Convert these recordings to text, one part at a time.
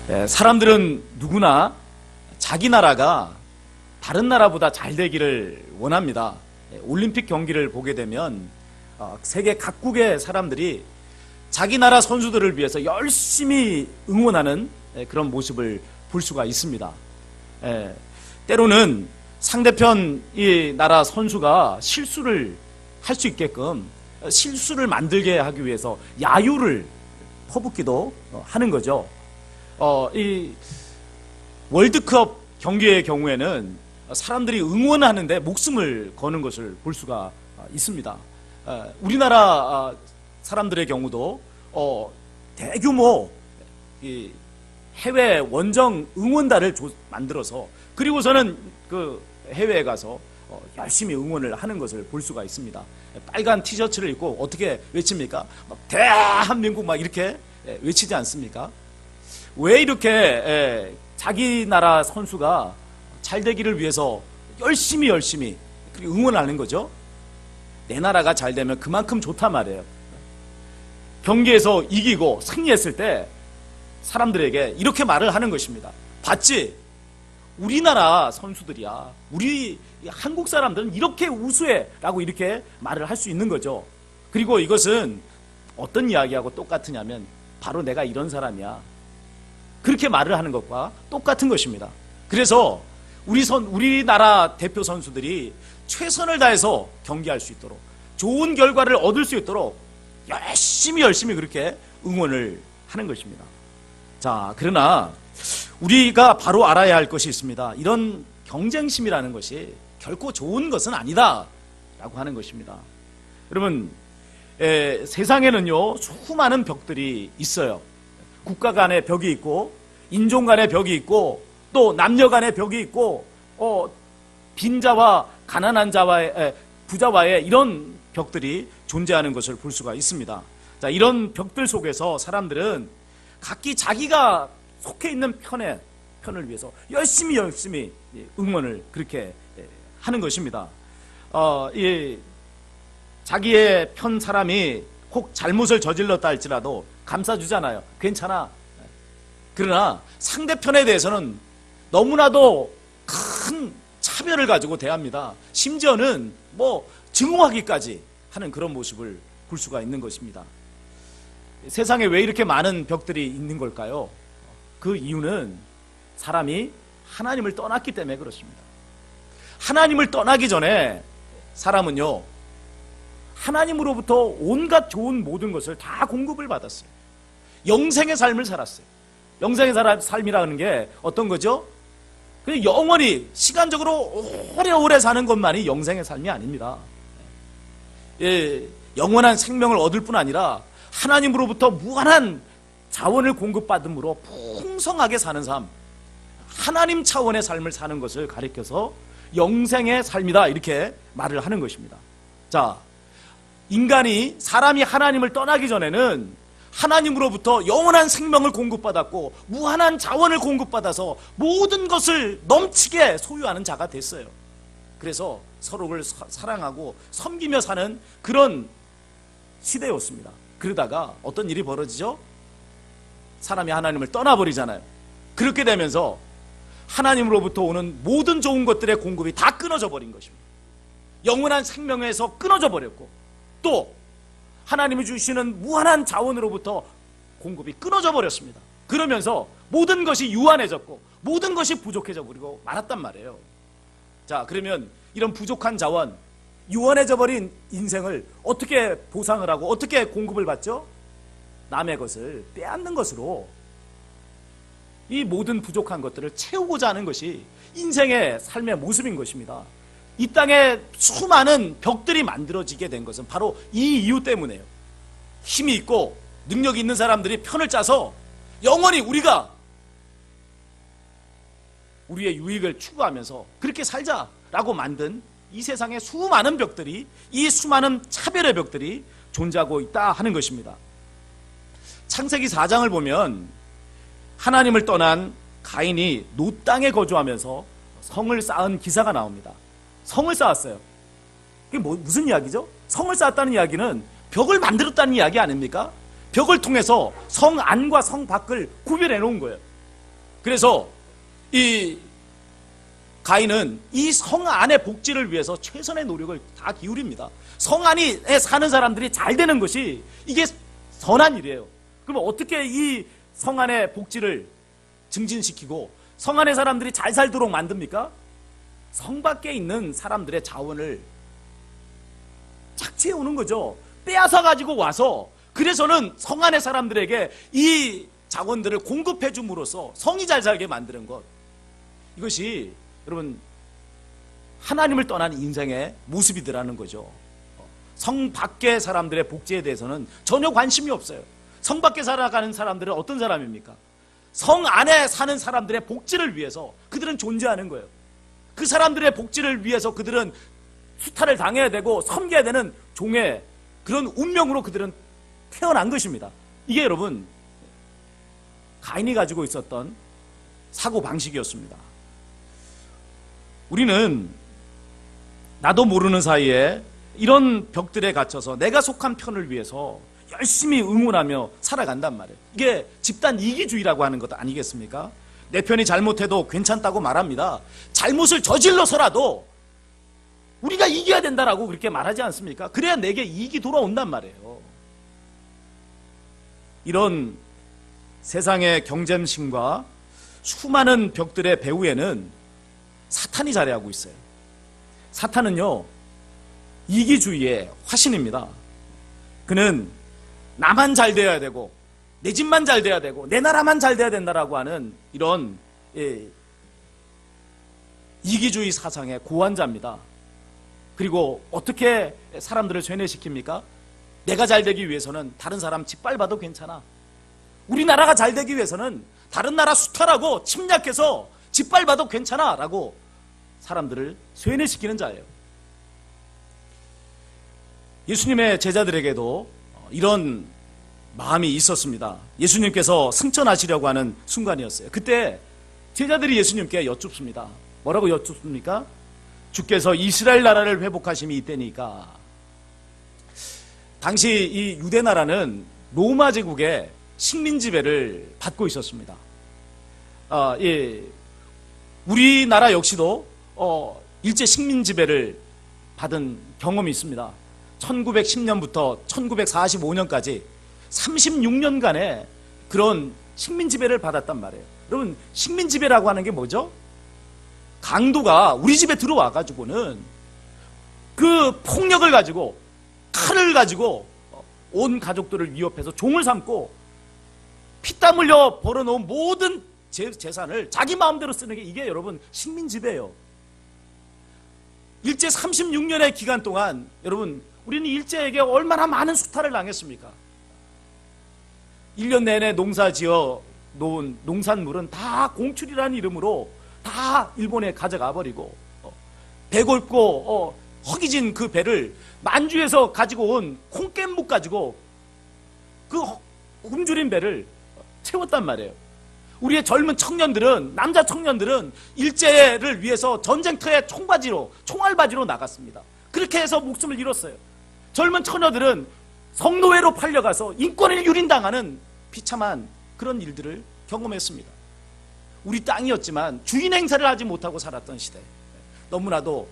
사람들은 누구나 자기 나라가 다른 나라보다 잘 되기를 원합니다. 올림픽 경기를 보게 되면 세계 각국의 사람들이 자기 나라 선수들을 위해서 열심히 응원하는 그런 모습을 볼 수가 있습니다. 때로는 상대편 이 나라 선수가 실수를 할 수 있게끔 실수를 만들게 하기 위해서 야유를 퍼붓기도 하는 거죠. 이 월드컵 경기의 경우에는 사람들이 응원하는데 목숨을 거는 것을 볼 수가 있습니다. 우리나라 사람들의 경우도 대규모 해외 원정 응원단을 만들어서 그리고서는 그 해외에 가서 열심히 응원을 하는 것을 볼 수가 있습니다. 빨간 티셔츠를 입고 어떻게 외칩니까? 대한민국 막 이렇게 외치지 않습니까? 왜 이렇게 자기 나라 선수가 잘 되기를 위해서 열심히 응원하는 거죠? 내 나라가 잘 되면 그만큼 좋단 말이에요. 경기에서 이기고 승리했을 때 사람들에게 이렇게 말을 하는 것입니다. 봤지? 우리나라 선수들이야. 우리 한국 사람들은 이렇게 우수해 라고 이렇게 말을 할 수 있는 거죠. 그리고 이것은 어떤 이야기하고 똑같으냐면 바로 내가 이런 사람이야. 그렇게 말을 하는 것과 똑같은 것입니다. 그래서 우리나라 대표 선수들이 최선을 다해서 경기할 수 있도록 좋은 결과를 얻을 수 있도록 열심히 그렇게 응원을 하는 것입니다. 자, 그러나 우리가 바로 알아야 할 것이 있습니다. 이런 경쟁심이라는 것이 결코 좋은 것은 아니다 라고 하는 것입니다. 여러분, 세상에는요 수많은 벽들이 있어요. 국가 간의 벽이 있고 인종 간의 벽이 있고 또 남녀 간의 벽이 있고 빈자와 가난한 자와의 부자와의 이런 벽들이 존재하는 것을 볼 수가 있습니다. 자, 이런 벽들 속에서 사람들은 각기 자기가 속해 있는 편을 위해서 열심히 응원을 그렇게 하는 것입니다. 자기의 편 사람이 혹 잘못을 저질렀다 할지라도 감싸주잖아요. 괜찮아. 그러나 상대편에 대해서는 너무나도 큰 차별을 가지고 대합니다. 심지어는 증오하기까지 하는 그런 모습을 볼 수가 있는 것입니다. 세상에 왜 이렇게 많은 벽들이 있는 걸까요? 그 이유는 사람이 하나님을 떠났기 때문에 그렇습니다. 하나님을 떠나기 전에 사람은요 하나님으로부터 온갖 좋은 모든 것을 다 공급을 받았어요. 영생의 삶을 살았어요. 영생의 삶이라는 게 어떤 거죠? 그냥 영원히 시간적으로 오래오래 사는 것만이 영생의 삶이 아닙니다. 영원한 생명을 얻을 뿐 아니라 하나님으로부터 무한한 자원을 공급받음으로 풍성하게 사는 삶, 하나님 차원의 삶을 사는 것을 가리켜서 영생의 삶이다 이렇게 말을 하는 것입니다. 자, 사람이 하나님을 떠나기 전에는 하나님으로부터 영원한 생명을 공급받았고 무한한 자원을 공급받아서 모든 것을 넘치게 소유하는 자가 됐어요. 그래서 서로를 사랑하고 섬기며 사는 그런 시대였습니다. 그러다가 어떤 일이 벌어지죠? 사람이 하나님을 떠나버리잖아요. 그렇게 되면서 하나님으로부터 오는 모든 좋은 것들의 공급이 다 끊어져 버린 것입니다. 영원한 생명에서 끊어져 버렸고 또 하나님이 주시는 무한한 자원으로부터 공급이 끊어져 버렸습니다. 그러면서 모든 것이 유한해졌고 모든 것이 부족해져 버리고 말았단 말이에요. 자, 그러면 이런 부족한 자원, 유한해져 버린 인생을 어떻게 보상을 하고 어떻게 공급을 받죠? 남의 것을 빼앗는 것으로 이 모든 부족한 것들을 채우고자 하는 것이 인생의 삶의 모습인 것입니다. 이 땅에 수많은 벽들이 만들어지게 된 것은 바로 이 이유 때문이에요. 힘이 있고 능력이 있는 사람들이 편을 짜서 영원히 우리가 우리의 유익을 추구하면서 그렇게 살자라고 만든 이 세상의 수많은 벽들이, 이 수많은 차별의 벽들이 존재하고 있다 하는 것입니다. 창세기 4장을 보면 하나님을 떠난 가인이 노 땅에 거주하면서 성을 쌓은 기사가 나옵니다. 성을 쌓았어요. 이게 무슨 이야기죠? 성을 쌓았다는 이야기는 벽을 만들었다는 이야기 아닙니까? 벽을 통해서 성 안과 성 밖을 구별해 놓은 거예요. 그래서 이 가인은 이 성 안의 복지를 위해서 최선의 노력을 다 기울입니다. 성 안에 사는 사람들이 잘 되는 것이 이게 선한 일이에요. 그럼 어떻게 이 성 안의 복지를 증진시키고 성 안의 사람들이 잘 살도록 만듭니까? 성 밖에 있는 사람들의 자원을 착취해 오는 거죠. 빼앗아 가지고 와서, 그래서는 성 안의 사람들에게 이 자원들을 공급해 줌으로써 성이 잘 살게 만드는 것, 이것이 여러분 하나님을 떠난 인생의 모습이더라는 거죠. 성 밖의 사람들의 복지에 대해서는 전혀 관심이 없어요. 성 밖에 살아가는 사람들은 어떤 사람입니까? 성 안에 사는 사람들의 복지를 위해서 그들은 존재하는 거예요. 그 사람들의 복지를 위해서 그들은 수탈을 당해야 되고 섬겨야 되는 종의 그런 운명으로 그들은 태어난 것입니다. 이게 여러분 가인이 가지고 있었던 사고방식이었습니다. 우리는 나도 모르는 사이에 이런 벽들에 갇혀서 내가 속한 편을 위해서 열심히 응원하며 살아간단 말이에요. 이게 집단 이기주의라고 하는 것 아니겠습니까? 내 편이 잘못해도 괜찮다고 말합니다. 잘못을 저질러서라도 우리가 이겨야 된다라고 그렇게 말하지 않습니까? 그래야 내게 이익이 돌아온단 말이에요. 이런 세상의 경쟁심과 수많은 벽들의 배후에는 사탄이 자리하고 있어요. 사탄은요, 이기주의의 화신입니다. 그는 나만 잘 돼야 되고 내 집만 잘 돼야 되고 내 나라만 잘 돼야 된다라고 하는 이런 이기주의 사상의 고환자입니다. 그리고 어떻게 사람들을 쇠뇌시킵니까? 내가 잘 되기 위해서는 다른 사람 짓밟아도 괜찮아. 우리나라가 잘 되기 위해서는 다른 나라 수탈하고 침략해서 짓밟아도 괜찮아 라고 사람들을 쇠뇌시키는 자예요. 예수님의 제자들에게도 이런 마음이 있었습니다. 예수님께서 승천하시려고 하는 순간이었어요. 그때 제자들이 예수님께 여쭙습니다. 뭐라고 여쭙습니까? 주께서 이스라엘 나라를 회복하심이 이때니까. 당시 이 유대 나라는 로마 제국의 식민 지배를 받고 있었습니다. 우리나라 역시도 일제 식민 지배를 받은 경험이 있습니다. 1910년부터 1945년까지 36년간의 그런 식민 지배를 받았단 말이에요. 여러분, 식민 지배라고 하는 게 뭐죠? 강도가 우리 집에 들어와 가지고는 그 폭력을 가지고 칼을 가지고 온 가족들을 위협해서 종을 삼고 피땀 흘려 벌어놓은 모든 재산을 자기 마음대로 쓰는 게 이게 여러분 식민 지배예요. 일제 36년의 기간 동안 여러분 우리는 일제에게 얼마나 많은 수탈을 당했습니까? 1년 내내 농사 지어 놓은 농산물은 다 공출이라는 이름으로 다 일본에 가져가 버리고 배골고 허기진 그 배를 만주에서 가지고 온 콩깻묵 가지고 그 굶주린 배를 채웠단 말이에요. 우리의 젊은 청년들은, 남자 청년들은 일제를 위해서 전쟁터에 총알바지로 나갔습니다. 그렇게 해서 목숨을 잃었어요. 젊은 처녀들은 성노예로 팔려가서 인권을 유린당하는 비참한 그런 일들을 경험했습니다. 우리 땅이었지만 주인 행세를 하지 못하고 살았던 시대, 너무나도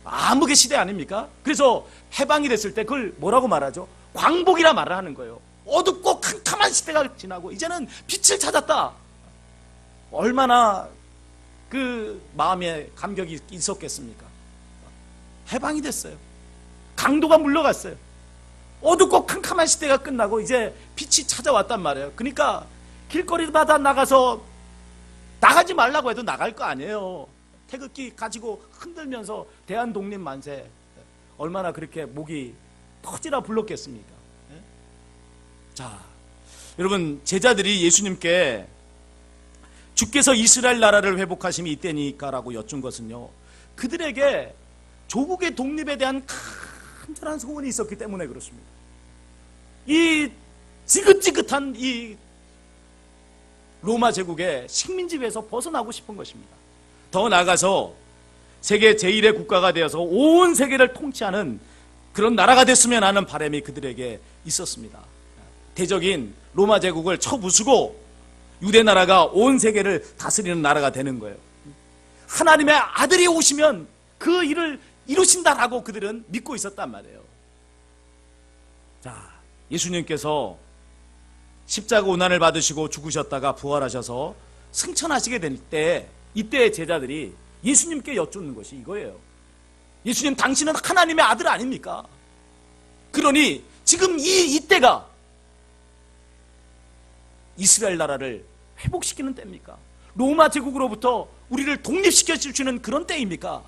암흑의 시대 아닙니까? 그래서 해방이 됐을 때 그걸 뭐라고 말하죠? 광복이라 말을 하는 거예요. 어둡고 캄캄한 시대가 지나고 이제는 빛을 찾았다. 얼마나 그 마음에 감격이 있었겠습니까? 해방이 됐어요. 강도가 물러갔어요. 어둡고 캄캄한 시대가 끝나고 이제 빛이 찾아왔단 말이에요. 그러니까 길거리마다 나가서 나가지 말라고 해도 나갈 거 아니에요. 태극기 가지고 흔들면서 대한독립 만세, 얼마나 그렇게 목이 터지라 불렀겠습니까? 자, 여러분, 제자들이 예수님께 주께서 이스라엘 나라를 회복하심이 이때니까 라고 여쭌 것은요, 그들에게 조국의 독립에 대한 간절한 소원이 있었기 때문에 그렇습니다. 이 지긋지긋한 이 로마 제국의 식민지배에서 벗어나고 싶은 것입니다. 더 나아가서 세계 제1의 국가가 되어서 온 세계를 통치하는 그런 나라가 됐으면 하는 바람이 그들에게 있었습니다. 대적인 로마 제국을 쳐부수고 유대 나라가 온 세계를 다스리는 나라가 되는 거예요. 하나님의 아들이 오시면 그 일을 이루신다라고 그들은 믿고 있었단 말이에요. 자, 예수님께서 십자가 고난을 받으시고 죽으셨다가 부활하셔서 승천하시게 될 때, 이때 제자들이 예수님께 여쭙는 것이 이거예요. 예수님, 당신은 하나님의 아들 아닙니까? 그러니 지금 이때가 이스라엘 나라를 회복시키는 때입니까? 로마 제국으로부터 우리를 독립시켜 주시는 그런 때입니까?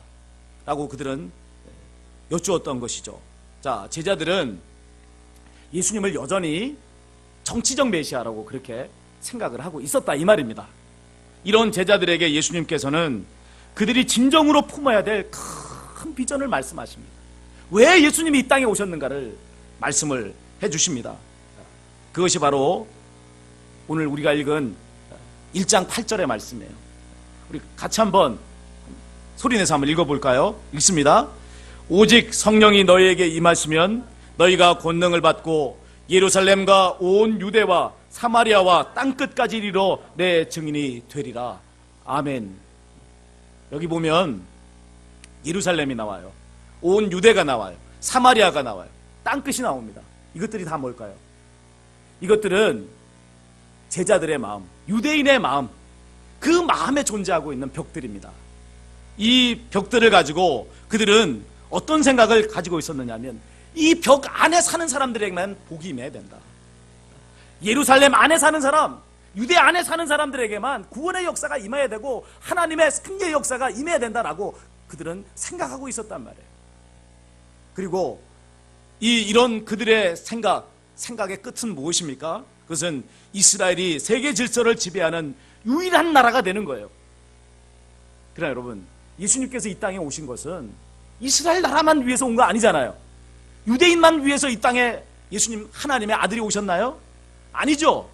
라고 그들은 여쭈었던 것이죠. 자, 제자들은 예수님을 여전히 정치적 메시아라고 그렇게 생각을 하고 있었다, 이 말입니다. 이런 제자들에게 예수님께서는 그들이 진정으로 품어야 될 큰 비전을 말씀하십니다. 왜 예수님이 이 땅에 오셨는가를 말씀을 해주십니다. 그것이 바로 오늘 우리가 읽은 1장 8절의 말씀이에요. 우리 같이 한번 소리내서 한번 읽어볼까요? 읽습니다. 오직 성령이 너희에게 임하시면 너희가 권능을 받고 예루살렘과 온 유대와 사마리아와 땅끝까지 이르러 내 증인이 되리라. 아멘. 여기 보면 예루살렘이 나와요. 온 유대가 나와요. 사마리아가 나와요. 땅끝이 나옵니다. 이것들이 다 뭘까요? 이것들은 제자들의 마음, 유대인의 마음, 그 마음에 존재하고 있는 벽들입니다. 이 벽들을 가지고 그들은 어떤 생각을 가지고 있었느냐 하면, 이 벽 안에 사는 사람들에게만 복이 임해야 된다. 예루살렘 안에 사는 사람, 유대 안에 사는 사람들에게만 구원의 역사가 임해야 되고 하나님의 승리의 역사가 임해야 된다라고 그들은 생각하고 있었단 말이에요. 그리고 이런 그들의 생각의 끝은 무엇입니까? 그것은 이스라엘이 세계 질서를 지배하는 유일한 나라가 되는 거예요. 그러나 여러분, 예수님께서 이 땅에 오신 것은 이스라엘 나라만 위해서 온 거 아니잖아요. 유대인만 위해서 이 땅에 예수님 하나님의 아들이 오셨나요? 아니죠.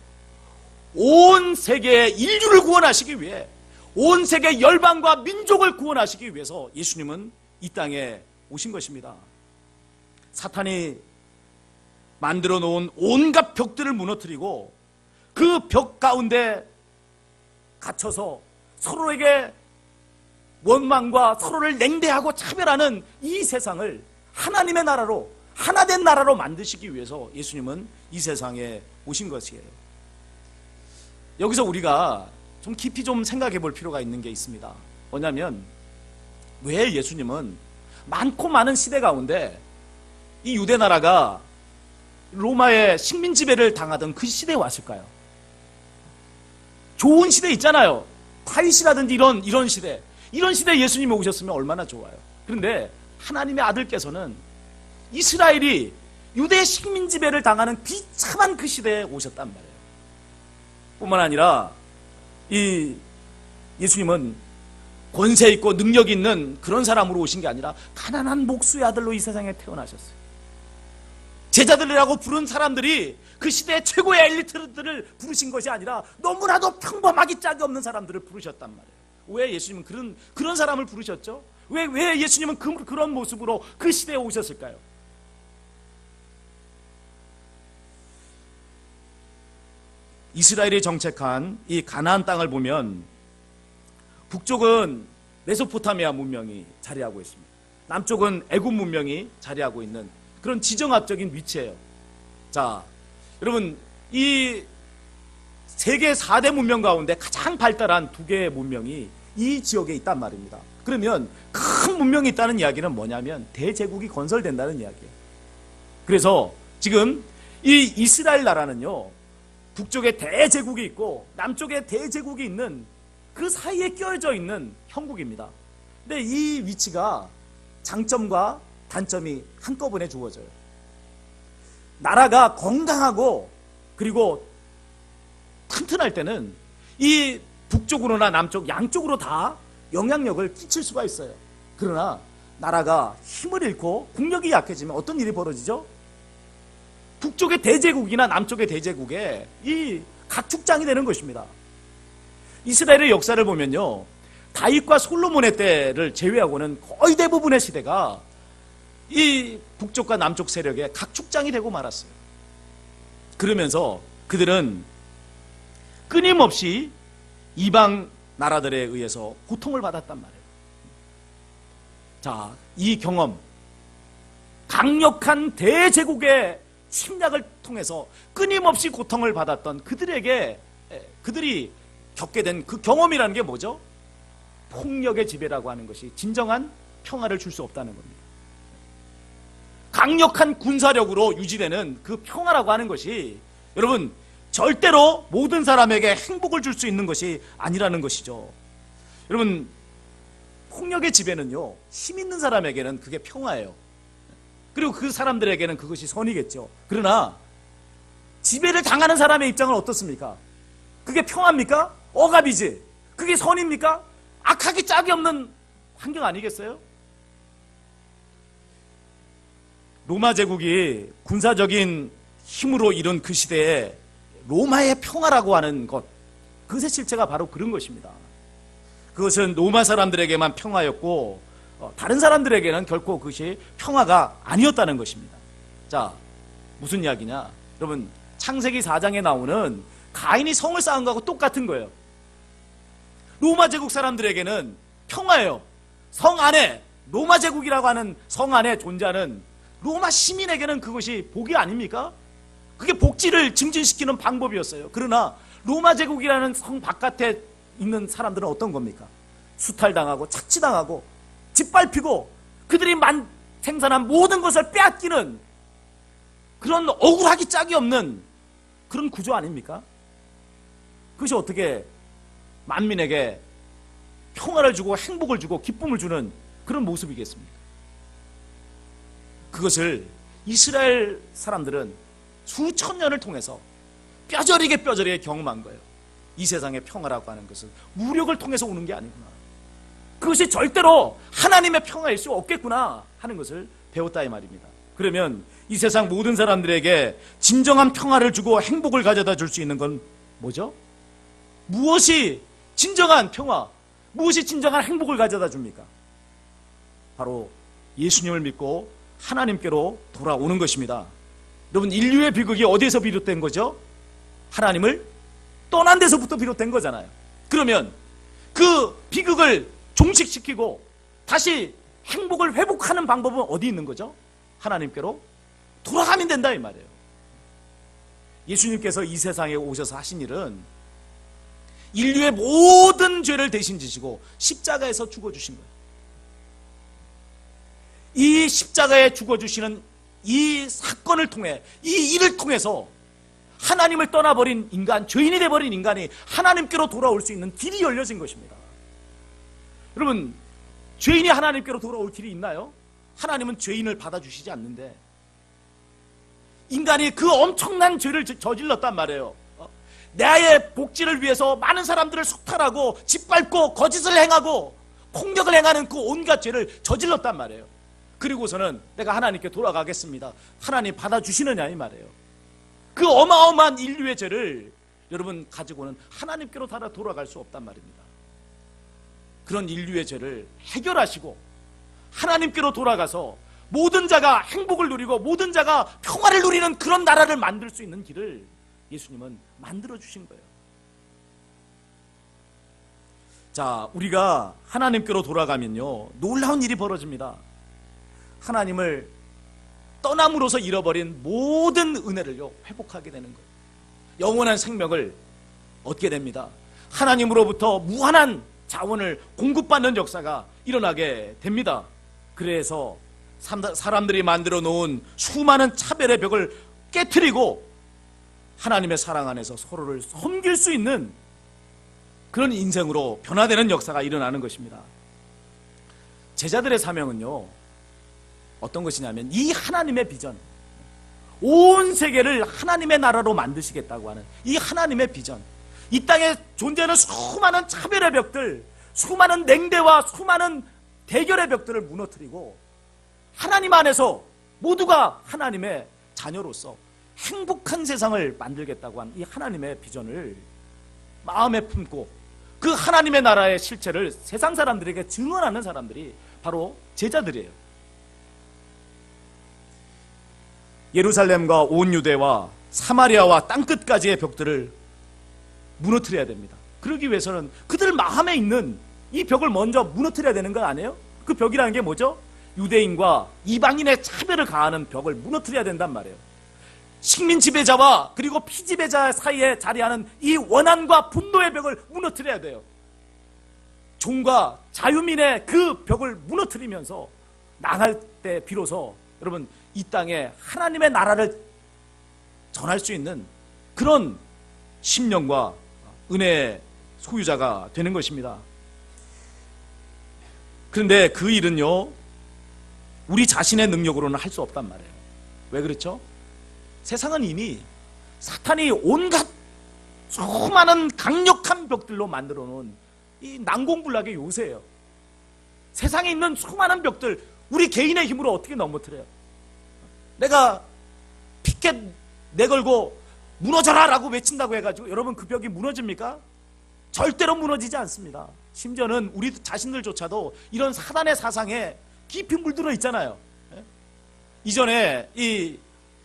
온 세계의 인류를 구원하시기 위해, 온 세계 열방과 민족을 구원하시기 위해서 예수님은 이 땅에 오신 것입니다. 사탄이 만들어 놓은 온갖 벽들을 무너뜨리고 그 벽 가운데 갇혀서 서로에게 원망과 서로를 냉대하고 차별하는 이 세상을 하나님의 나라로, 하나된 나라로 만드시기 위해서 예수님은 이 세상에 오신 것이에요. 여기서 우리가 좀 깊이 좀 생각해 볼 필요가 있는 게 있습니다. 뭐냐면, 왜 예수님은 많고 많은 시대 가운데 이 유대 나라가 로마의 식민 지배를 당하던 그 시대에 왔을까요? 좋은 시대 있잖아요. 다윗이라든지 이런 시대, 이런 시대에 예수님이 오셨으면 얼마나 좋아요. 그런데 하나님의 아들께서는 이스라엘이 유대 식민 지배를 당하는 비참한 그 시대에 오셨단 말이에요. 뿐만 아니라 이 예수님은 권세 있고 능력 있는 그런 사람으로 오신 게 아니라 가난한 목수의 아들로 이 세상에 태어나셨어요. 제자들이라고 부른 사람들이 그 시대의 최고의 엘리트들을 부르신 것이 아니라 너무나도 평범하기 짝이 없는 사람들을 부르셨단 말이에요. 왜 예수님은 그런 사람을 부르셨죠? 왜 예수님은 그런 모습으로 그 시대에 오셨을까요? 이스라엘이 정착한 이 가나안 땅을 보면 북쪽은 메소포타미아 문명이 자리하고 있습니다. 남쪽은 애굽 문명이 자리하고 있는 그런 지정학적인 위치예요. 자, 여러분, 이 세계 4대 문명 가운데 가장 발달한 2개의 문명이 이 지역에 있단 말입니다. 그러면 큰 문명이 있다는 이야기는 뭐냐면 대제국이 건설된다는 이야기예요. 그래서 지금 이 이스라엘 나라는요, 북쪽에 대제국이 있고 남쪽에 대제국이 있는 그 사이에 끼어져 있는 형국입니다. 근데 이 위치가 장점과 단점이 한꺼번에 주어져요. 나라가 건강하고 그리고 튼튼할 때는 이 북쪽으로나 남쪽 양쪽으로 다 영향력을 끼칠 수가 있어요. 그러나 나라가 힘을 잃고 국력이 약해지면 어떤 일이 벌어지죠? 북쪽의 대제국이나 남쪽의 대제국에 이 각축장이 되는 것입니다. 이스라엘의 역사를 보면요, 다윗과 솔로몬의 때를 제외하고는 거의 대부분의 시대가 이 북쪽과 남쪽 세력의 각축장이 되고 말았어요. 그러면서 그들은 끊임없이 이방 나라들에 의해서 고통을 받았단 말이에요. 자, 이 경험, 강력한 대제국의 침략을 통해서 끊임없이 고통을 받았던 그들이 겪게 된 그 경험이라는 게 뭐죠? 폭력의 지배라고 하는 것이 진정한 평화를 줄 수 없다는 겁니다. 강력한 군사력으로 유지되는 그 평화라고 하는 것이 여러분 절대로 모든 사람에게 행복을 줄 수 있는 것이 아니라는 것이죠. 여러분, 폭력의 지배는요, 힘 있는 사람에게는 그게 평화예요. 그리고 그 사람들에게는 그것이 선이겠죠. 그러나 지배를 당하는 사람의 입장은 어떻습니까? 그게 평화입니까? 억압이지. 그게 선입니까? 악하기 짝이 없는 환경 아니겠어요? 로마 제국이 군사적인 힘으로 이룬 그 시대에 로마의 평화라고 하는 것, 그것의 실체가 바로 그런 것입니다. 그것은 로마 사람들에게만 평화였고 다른 사람들에게는 결코 그것이 평화가 아니었다는 것입니다. 자, 무슨 이야기냐? 여러분, 창세기 4장에 나오는 가인이 성을 쌓은 거하고 똑같은 거예요. 로마 제국 사람들에게는 평화예요. 성 안에, 로마 제국이라고 하는 성 안에 존재하는 로마 시민에게는 그것이 복이 아닙니까? 그게 복지를 증진시키는 방법이었어요. 그러나 로마 제국이라는 성 바깥에 있는 사람들은 어떤 겁니까? 수탈당하고 착취당하고 짓밟히고 그들이 생산한 모든 것을 빼앗기는 그런 억울하기 짝이 없는 그런 구조 아닙니까? 그것이 어떻게 만민에게 평화를 주고 행복을 주고 기쁨을 주는 그런 모습이겠습니까? 그것을 이스라엘 사람들은 수천 년을 통해서 뼈저리게 경험한 거예요. 이 세상의 평화라고 하는 것은 무력을 통해서 오는 게 아니구나. 그것이 절대로 하나님의 평화일 수 없겠구나 하는 것을 배웠다 이 말입니다. 그러면 이 세상 모든 사람들에게 진정한 평화를 주고 행복을 가져다 줄 수 있는 건 뭐죠? 무엇이 진정한 평화, 무엇이 진정한 행복을 가져다 줍니까? 바로 예수님을 믿고 하나님께로 돌아오는 것입니다. 여러분, 인류의 비극이 어디에서 비롯된 거죠? 하나님을 떠난 데서부터 비롯된 거잖아요. 그러면 그 비극을 종식시키고 다시 행복을 회복하는 방법은 어디 있는 거죠? 하나님께로 돌아가면 된다 이 말이에요. 예수님께서 이 세상에 오셔서 하신 일은 인류의 모든 죄를 대신 지시고 십자가에서 죽어주신 거예요. 이 십자가에 죽어주시는 이 사건을 통해, 이 일을 통해서 하나님을 떠나버린 인간, 죄인이 되어버린 인간이 하나님께로 돌아올 수 있는 길이 열려진 것입니다. 여러분, 죄인이 하나님께로 돌아올 길이 있나요? 하나님은 죄인을 받아주시지 않는데 인간이 그 엄청난 죄를 저질렀단 말이에요. 나의 복지를 위해서 많은 사람들을 수탈하고 짓밟고 거짓을 행하고 폭력을 행하는 그 온갖 죄를 저질렀단 말이에요. 그리고서는 내가 하나님께 돌아가겠습니다. 하나님 받아주시느냐 이 말이에요. 그 어마어마한 인류의 죄를 여러분 가지고는 하나님께로 돌아갈 수 없단 말입니다. 그런 인류의 죄를 해결하시고 하나님께로 돌아가서 모든 자가 행복을 누리고 모든 자가 평화를 누리는 그런 나라를 만들 수 있는 길을 예수님은 만들어 주신 거예요. 자, 우리가 하나님께로 돌아가면요, 놀라운 일이 벌어집니다. 하나님을 떠남으로써 잃어버린 모든 은혜를요 회복하게 되는 거예요. 영원한 생명을 얻게 됩니다. 하나님으로부터 무한한 자원을 공급받는 역사가 일어나게 됩니다. 그래서 사람들이 만들어 놓은 수많은 차별의 벽을 깨트리고 하나님의 사랑 안에서 서로를 섬길 수 있는 그런 인생으로 변화되는 역사가 일어나는 것입니다. 제자들의 사명은요 어떤 것이냐면 이 하나님의 비전, 온 세계를 하나님의 나라로 만드시겠다고 하는 이 하나님의 비전, 이 땅에 존재하는 수많은 차별의 벽들, 수많은 냉대와 수많은 대결의 벽들을 무너뜨리고 하나님 안에서 모두가 하나님의 자녀로서 행복한 세상을 만들겠다고 하는 이 하나님의 비전을 마음에 품고 그 하나님의 나라의 실체를 세상 사람들에게 증언하는 사람들이 바로 제자들이에요. 예루살렘과 온 유대와 사마리아와 땅끝까지의 벽들을 무너뜨려야 됩니다. 그러기 위해서는 그들 마음에 있는 이 벽을 먼저 무너뜨려야 되는 거 아니에요? 그 벽이라는 게 뭐죠? 유대인과 이방인의 차별을 가하는 벽을 무너뜨려야 된단 말이에요. 식민 지배자와 그리고 피지배자 사이에 자리하는 이 원한과 분노의 벽을 무너뜨려야 돼요. 종과 자유민의 그 벽을 무너뜨리면서 나갈 때 비로소 여러분 이 땅에 하나님의 나라를 전할 수 있는 그런 심령과 은혜의 소유자가 되는 것입니다. 그런데 그 일은요, 우리 자신의 능력으로는 할 수 없단 말이에요. 왜 그렇죠? 세상은 이미 사탄이 온갖 수많은 강력한 벽들로 만들어 놓은 이 난공불락의 요새예요. 세상에 있는 수많은 벽들, 우리 개인의 힘으로 어떻게 넘어뜨려요? 내가 피켓 내걸고 무너져라 라고 외친다고 해가지고 여러분 그 벽이 무너집니까? 절대로 무너지지 않습니다. 심지어는 우리 자신들조차도 이런 사단의 사상에 깊이 물들어 있잖아요. 이전에 이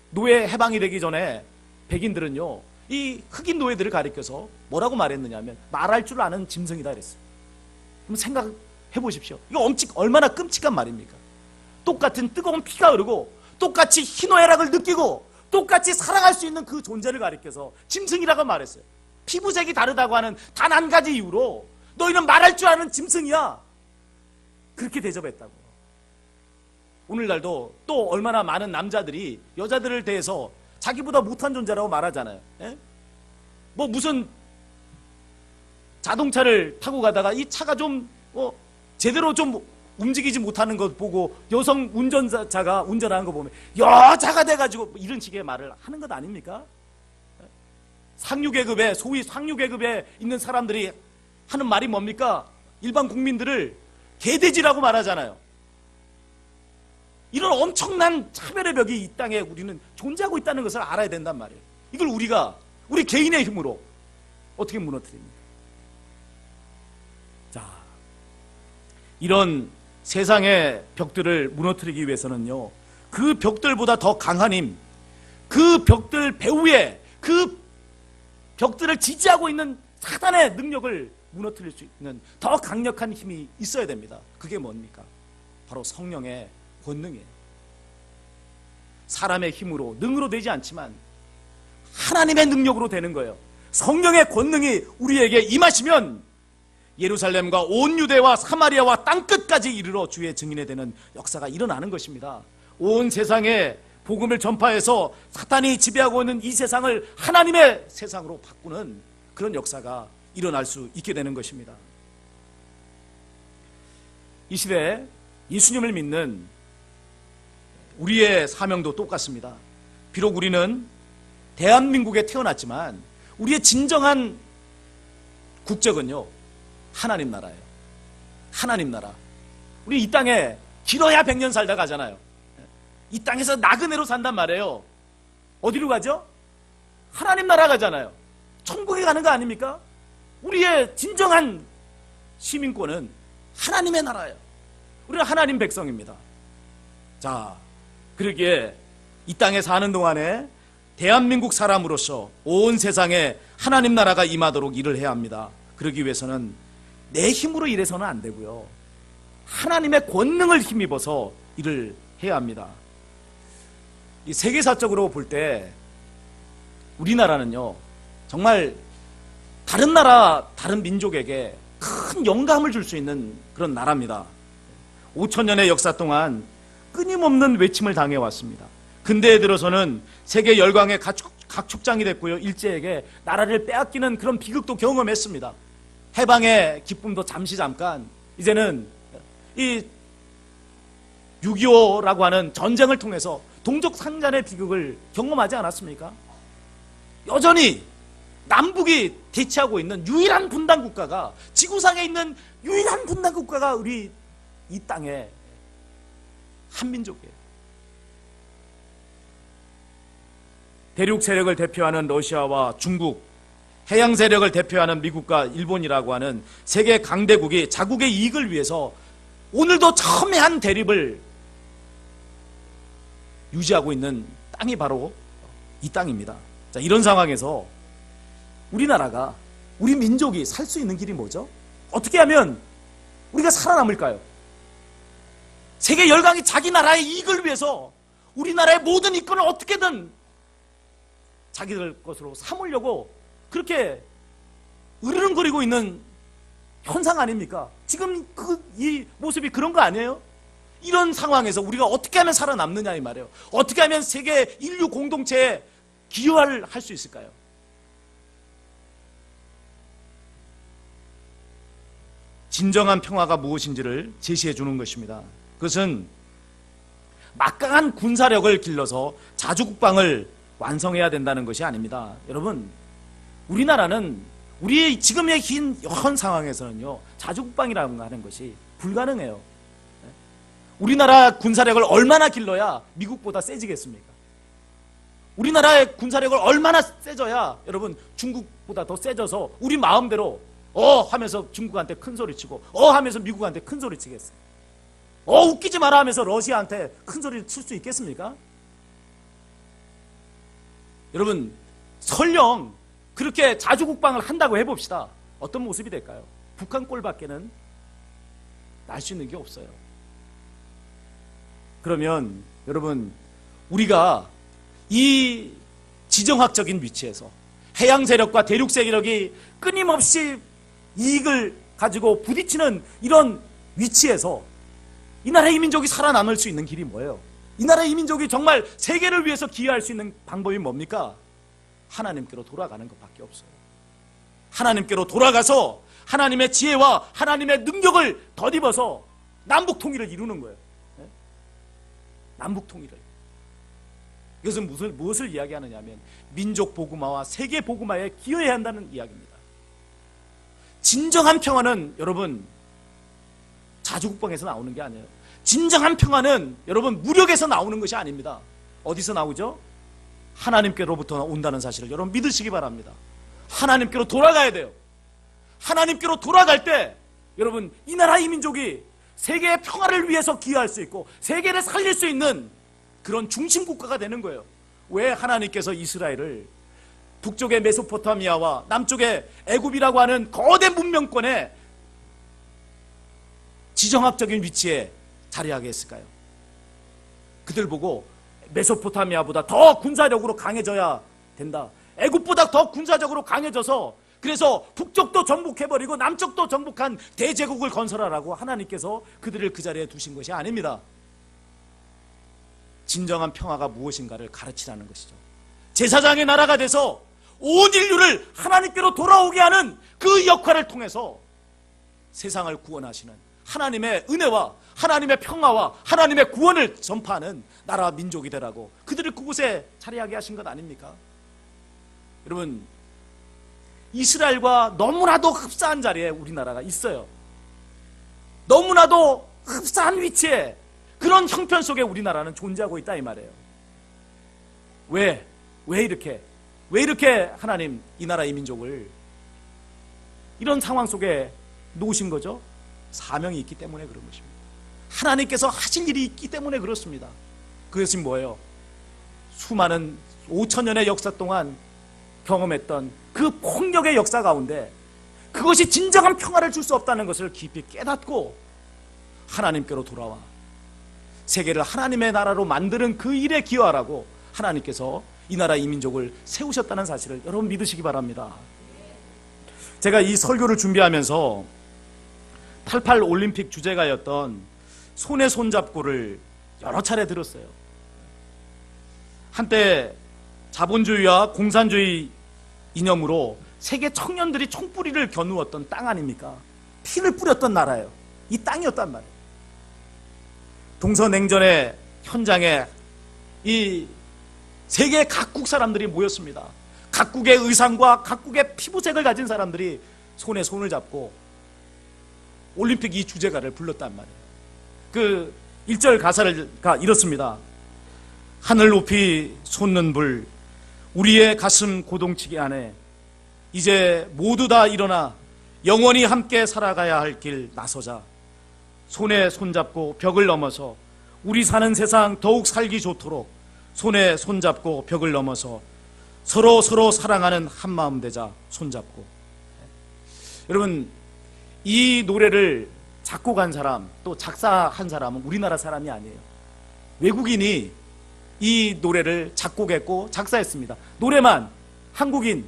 노예 해방이 되기 전에 백인들은요, 이 흑인 노예들을 가리켜서 뭐라고 말했느냐 하면 말할 줄 아는 짐승이다 그랬어요. 그럼 생각해 보십시오. 이거 얼마나 끔찍한 말입니까? 똑같은 뜨거운 피가 흐르고 똑같이 희노애락을 느끼고 똑같이 사랑할 수 있는 그 존재를 가리켜서 짐승이라고 말했어요. 피부색이 다르다고 하는 단 한 가지 이유로 너희는 말할 줄 아는 짐승이야, 그렇게 대접했다고. 오늘날도 또 얼마나 많은 남자들이 여자들을 대해서 자기보다 못한 존재라고 말하잖아요. 예? 뭐 무슨 자동차를 타고 가다가 이 차가 좀 제대로 좀 움직이지 못하는 것 보고 여성 운전자가 운전하는 거 보면 여자가 돼가지고 이런 식의 말을 하는 것 아닙니까? 상류계급에, 소위 상류계급에 있는 사람들이 하는 말이 뭡니까? 일반 국민들을 개돼지라고 말하잖아요. 이런 엄청난 차별의 벽이 이 땅에 우리는 존재하고 있다는 것을 알아야 된단 말이에요. 이걸 우리 개인의 힘으로 어떻게 무너뜨립니까? 자, 이런 세상의 벽들을 무너뜨리기 위해서는요, 그 벽들보다 더 강한 힘, 그 벽들 배후에 그 벽들을 지지하고 있는 사단의 능력을 무너뜨릴 수 있는 더 강력한 힘이 있어야 됩니다. 그게 뭡니까? 바로 성령의 권능이에요. 사람의 힘으로, 능으로 되지 않지만 하나님의 능력으로 되는 거예요. 성령의 권능이 우리에게 임하시면 예루살렘과 온 유대와 사마리아와 땅끝까지 이르러 주의 증인이 되는 역사가 일어나는 것입니다. 온 세상에 복음을 전파해서 사탄이 지배하고 있는 이 세상을 하나님의 세상으로 바꾸는 그런 역사가 일어날 수 있게 되는 것입니다. 이 시대에 예수님을 믿는 우리의 사명도 똑같습니다. 비록 우리는 대한민국에 태어났지만 우리의 진정한 국적은요, 하나님 나라예요. 하나님 나라. 우리 이 땅에 길어야 100년 살다 가잖아요. 이 땅에서 나그네로 산단 말이에요. 어디로 가죠? 하나님 나라 가잖아요. 천국에 가는 거 아닙니까? 우리의 진정한 시민권은 하나님의 나라예요. 우리는 하나님 백성입니다. 자, 그러기에 이 땅에 사는 동안에 대한민국 사람으로서 온 세상에 하나님 나라가 임하도록 일을 해야 합니다. 그러기 위해서는 내 힘으로 일해서는 안 되고요, 하나님의 권능을 힘입어서 일을 해야 합니다. 이 세계사적으로 볼 때 우리나라는요, 정말 다른 나라, 다른 민족에게 큰 영감을 줄 수 있는 그런 나라입니다. 5,000년의 역사 동안 끊임없는 외침을 당해왔습니다. 근대에 들어서는 세계 열강의 각축장이 됐고요, 일제에게 나라를 빼앗기는 그런 비극도 경험했습니다. 해방의 기쁨도 잠깐, 이제는 이 6.25라고 하는 전쟁을 통해서 동족 상잔의 비극을 경험하지 않았습니까? 여전히 남북이 대치하고 있는 유일한 분단 국가가, 지구상에 있는 유일한 분단 국가가 우리 이 땅의 한민족이에요. 대륙 세력을 대표하는 러시아와 중국, 해양 세력을 대표하는 미국과 일본이라고 하는 세계 강대국이 자국의 이익을 위해서 오늘도 첨예한 대립을 유지하고 있는 땅이 바로 이 땅입니다. 자, 이런 상황에서 우리나라가 우리 민족이 살 수 있는 길이 뭐죠? 어떻게 하면 우리가 살아남을까요? 세계 열강이 자기 나라의 이익을 위해서 우리나라의 모든 이권을 어떻게든 자기들 것으로 삼으려고 그렇게 으르렁거리고 있는 현상 아닙니까? 지금 이 모습이 그런 거 아니에요? 이런 상황에서 우리가 어떻게 하면 살아남느냐 이 말이에요. 어떻게 하면 세계 인류 공동체에 기여할 수 있을까요? 진정한 평화가 무엇인지를 제시해 주는 것입니다. 그것은 막강한 군사력을 길러서 자주국방을 완성해야 된다는 것이 아닙니다. 여러분, 우리나라는 우리의 지금의 현 상황에서는요, 자주국방이라고 하는 것이 불가능해요. 우리나라 군사력을 얼마나 길러야 미국보다 세지겠습니까? 우리나라의 군사력을 얼마나 세져야 여러분 중국보다 더 세져서 우리 마음대로 하면서 중국한테 큰 소리 치고 하면서 미국한테 큰 소리 치겠어요. 웃기지 마라 하면서 러시아한테 큰 소리 칠 수 있겠습니까? 여러분, 설령 그렇게 자주국방을 한다고 해봅시다. 어떤 모습이 될까요? 북한 꼴밖에는 날 수 있는 게 없어요. 그러면 여러분, 우리가 이 지정학적인 위치에서 해양 세력과 대륙 세력이 끊임없이 이익을 가지고 부딪히는 이런 위치에서 이 나라의 민족이 살아남을 수 있는 길이 뭐예요? 이 나라의 민족이 정말 세계를 위해서 기여할 수 있는 방법이 뭡니까? 하나님께로 돌아가는 것밖에 없어요. 하나님께로 돌아가서 하나님의 지혜와 하나님의 능력을 덧입어서 남북 통일을 이루는 거예요. 남북 통일을. 이것은 무엇을 이야기하느냐 하면 민족 복음화와 세계 복음화에 기여해야 한다는 이야기입니다. 진정한 평화는 여러분 자주국방에서 나오는 게 아니에요. 진정한 평화는 여러분 무력에서 나오는 것이 아닙니다. 어디서 나오죠? 하나님께로부터 온다는 사실을 여러분 믿으시기 바랍니다. 하나님께로 돌아가야 돼요. 하나님께로 돌아갈 때 여러분 이 나라 이 민족이 세계의 평화를 위해서 기여할 수 있고 세계를 살릴 수 있는 그런 중심 국가가 되는 거예요. 왜 하나님께서 이스라엘을 북쪽의 메소포타미아와 남쪽의 애굽이라고 하는 거대 문명권의 지정학적인 위치에 자리하게 했을까요? 그들 보고 메소포타미아보다 더 군사력으로 강해져야 된다. 애굽보다 더 군사적으로 강해져서 그래서 북쪽도 정복해버리고 남쪽도 정복한 대제국을 건설하라고 하나님께서 그들을 그 자리에 두신 것이 아닙니다. 진정한 평화가 무엇인가를 가르치라는 것이죠. 제사장의 나라가 돼서 온 인류를 하나님께로 돌아오게 하는 그 역할을 통해서 세상을 구원하시는 하나님의 은혜와 하나님의 평화와 하나님의 구원을 전파하는 나라 민족이 되라고 그들을 그곳에 자리하게 하신 것 아닙니까? 여러분, 이스라엘과 너무나도 흡사한 자리에 우리나라가 있어요. 너무나도 흡사한 위치에 그런 형편 속에 우리나라는 존재하고 있다 이 말이에요. 왜 이렇게 하나님 이 나라 이 민족을 이런 상황 속에 놓으신 거죠? 사명이 있기 때문에 그런 것입니다. 하나님께서 하신 일이 있기 때문에 그렇습니다. 그것이 뭐예요? 수많은 5천년의 역사 동안 경험했던 그 폭력의 역사 가운데 그것이 진정한 평화를 줄 수 없다는 것을 깊이 깨닫고 하나님께로 돌아와 세계를 하나님의 나라로 만드는 그 일에 기여하라고 하나님께서 이 나라 이 민족을 세우셨다는 사실을 여러분 믿으시기 바랍니다. 제가 이 설교를 준비하면서 88 올림픽 주제가였던 손에 손잡고를 여러 차례 들었어요. 한때 자본주의와 공산주의 이념으로 세계 청년들이 총뿌리를 겨누었던 땅 아닙니까? 피를 뿌렸던 나라예요. 이 땅이었단 말이에요. 동서냉전의 현장에 이 세계 각국 사람들이 모였습니다. 각국의 의상과 각국의 피부색을 가진 사람들이 손에 손을 잡고 올림픽 이 주제가를 불렀단 말이에요. 그 1절 가사가 이렇습니다. 하늘 높이 솟는 불 우리의 가슴 고동치게 하네. 이제 모두 다 일어나 영원히 함께 살아가야 할 길 나서자. 손에 손잡고 벽을 넘어서 우리 사는 세상 더욱 살기 좋도록 손에 손잡고 벽을 넘어서 서로 사랑하는 한마음 되자. 손잡고 여러분, 이 노래를 작곡한 사람, 또 작사한 사람은 우리나라 사람이 아니에요. 외국인이 이 노래를 작곡했고 작사했습니다. 노래만 한국인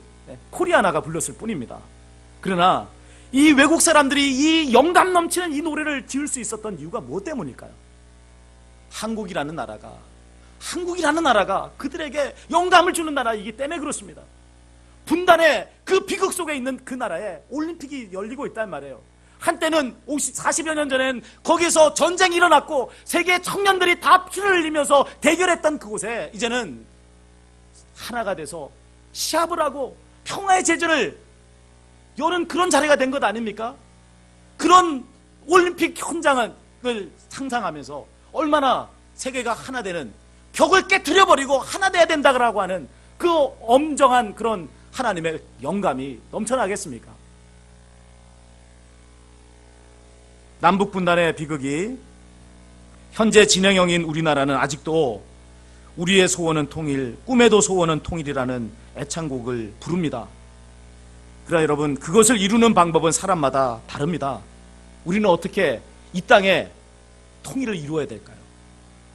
코리아나가 불렀을 뿐입니다. 그러나 이 외국 사람들이 이 영감 넘치는 이 노래를 지을 수 있었던 이유가 무엇 때문일까요? 한국이라는 나라가 그들에게 영감을 주는 나라이기 때문에 그렇습니다. 분단의 그 비극 속에 있는 그 나라에 올림픽이 열리고 있단 말이에요. 한때는 40여 년 전엔 거기서 전쟁이 일어났고 세계 청년들이 다 피를 흘리면서 대결했던 그곳에 이제는 하나가 돼서 시합을 하고 평화의 제전을 여는 그런 자리가 된 것 아닙니까? 그런 올림픽 현장을 상상하면서 얼마나 세계가 하나 되는, 벽을 깨트려버리고 하나 돼야 된다고 하는 그 엄정한 그런 하나님의 영감이 넘쳐나겠습니까? 남북분단의 비극이 현재 진행형인 우리나라는 아직도 우리의 소원은 통일, 꿈에도 소원은 통일이라는 애창곡을 부릅니다. 그러나 여러분, 그것을 이루는 방법은 사람마다 다릅니다. 우리는 어떻게 이 땅에 통일을 이루어야 될까요?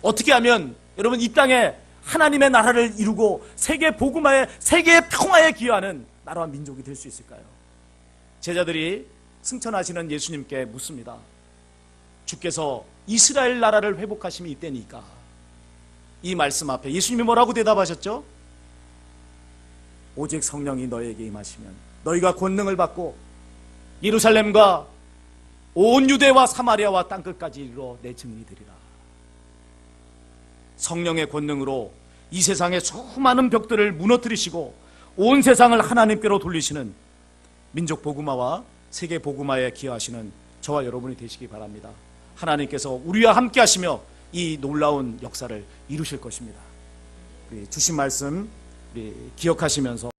어떻게 하면 여러분 이 땅에 하나님의 나라를 이루고 세계 복음화에, 세계의 평화에 기여하는 나라와 민족이 될 수 있을까요? 제자들이 승천하시는 예수님께 묻습니다. 주께서 이스라엘 나라를 회복하심이 이때니까. 이 말씀 앞에 예수님이 뭐라고 대답하셨죠? 오직 성령이 너에게 임하시면 너희가 권능을 받고 예루살렘과 온 유대와 사마리아와 땅끝까지 이르러 내 증인이 되리라. 성령의 권능으로 이 세상의 수많은 벽들을 무너뜨리시고 온 세상을 하나님께로 돌리시는 민족 복음화와 세계 복음화에 기여하시는 저와 여러분이 되시기 바랍니다. 하나님께서 우리와 함께 하시며 이 놀라운 역사를 이루실 것입니다. 우리 주신 말씀 우리 기억하시면서